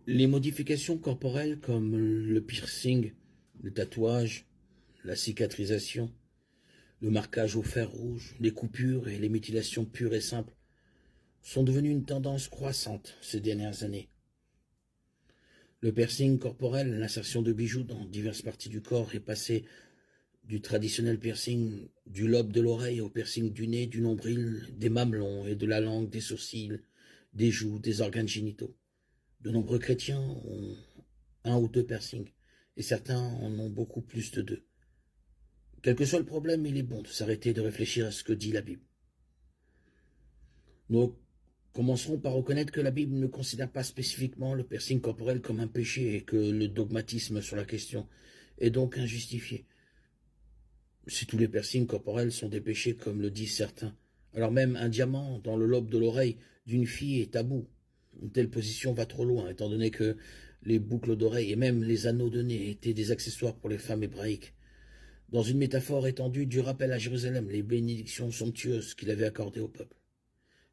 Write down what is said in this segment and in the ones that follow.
Les modifications corporelles comme le piercing, le tatouage, la cicatrisation, le marquage au fer rouge, les coupures et les mutilations pures et simples sont devenues une tendance croissante ces dernières années. Le piercing corporel, l'insertion de bijoux dans diverses parties du corps est passé du traditionnel piercing du lobe de l'oreille au piercing du nez, du nombril, des mamelons et de la langue, des sourcils, des joues, des organes génitaux. De nombreux chrétiens ont un ou deux piercings, et certains en ont beaucoup plus de deux. Quel que soit le problème, il est bon de s'arrêter et de réfléchir à ce que dit la Bible. Nous commencerons par reconnaître que la Bible ne considère pas spécifiquement le piercing corporel comme un péché et que le dogmatisme sur la question est donc injustifié. Si tous les piercings corporels sont des péchés comme le disent certains, alors même un diamant dans le lobe de l'oreille d'une fille est tabou. Une telle position va trop loin, étant donné que les boucles d'oreilles et même les anneaux de nez étaient des accessoires pour les femmes hébraïques. Dans une métaphore étendue, Dieu rappelle à Jérusalem les bénédictions somptueuses qu'il avait accordées au peuple.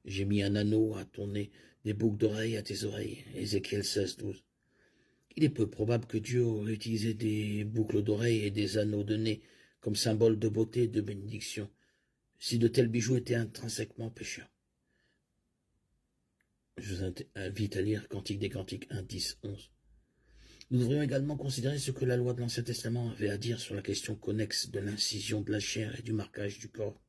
J'ai mis un anneau à ton nez, des boucles d'oreilles à tes oreilles. Ézéchiel 16, 12. Il est peu probable que Dieu aurait utilisé des boucles d'oreilles et des anneaux de nez comme symbole de beauté et de bénédiction, si de tels bijoux étaient intrinsèquement pécheurs. Je vous invite à lire Cantique des Cantiques 1, 10, 11. Nous devrions également considérer ce que la loi de l'Ancien Testament avait à dire sur la question connexe de l'incision de la chair et du marquage du corps.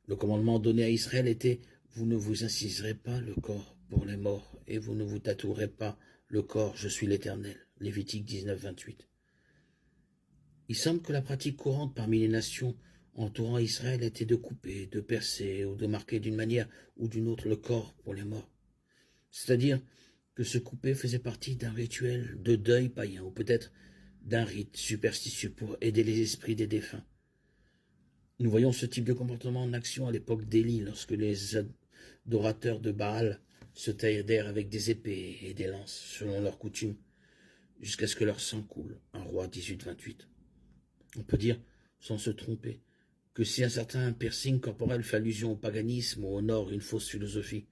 Le commandement donné à Israël était « Vous ne vous inciserez pas le corps pour les morts, et vous ne vous tatouerez pas le corps, je suis l'Éternel » Lévitique 19, 28. Il semble que la pratique courante parmi les nations entourant Israël était de couper, de percer ou de marquer d'une manière ou d'une autre le corps pour les morts. C'est-à-dire que ce couper faisait partie d'un rituel de deuil païen ou peut-être d'un rite superstitieux pour aider les esprits des défunts. Nous voyons ce type de comportement en action à l'époque d'Élie lorsque les adorateurs de Baal se taillèrent avec des épées et des lances selon leur coutume jusqu'à ce que leur sang coule. 1 Roi 18, 28. On peut dire, sans se tromper, que si un certain piercing corporel fait allusion au paganisme ou honore une fausse philosophie,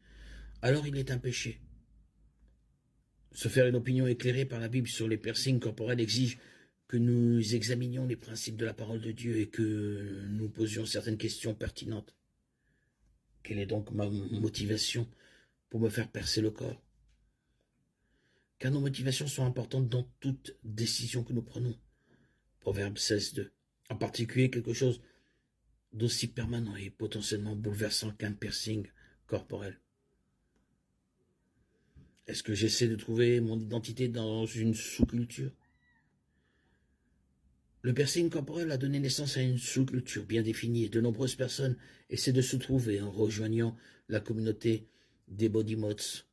alors il est un péché. Se faire une opinion éclairée par la Bible sur les piercings corporels exige que nous examinions les principes de la parole de Dieu et que nous posions certaines questions pertinentes. Quelle est donc ma motivation pour me faire percer le corps? Car nos motivations sont importantes dans toute décision que nous prenons. Proverbe 16, 2. En particulier quelque chose d'aussi permanent et potentiellement bouleversant qu'un piercing corporel. Est-ce que j'essaie de trouver mon identité dans une sous-culture? Le piercing corporel a donné naissance à une sous-culture bien définie et de nombreuses personnes essaient de se trouver en rejoignant la communauté des body mods.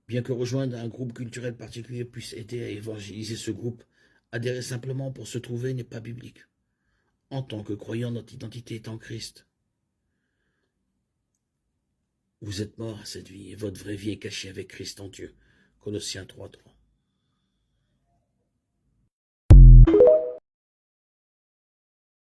Bien que rejoindre un groupe culturel particulier puisse aider à évangéliser ce groupe, adhérer simplement pour se trouver n'est pas biblique. En tant que croyant, notre identité est en Christ. Vous êtes mort à cette vie et votre vraie vie est cachée avec Christ en Dieu. Colossiens 3, 3.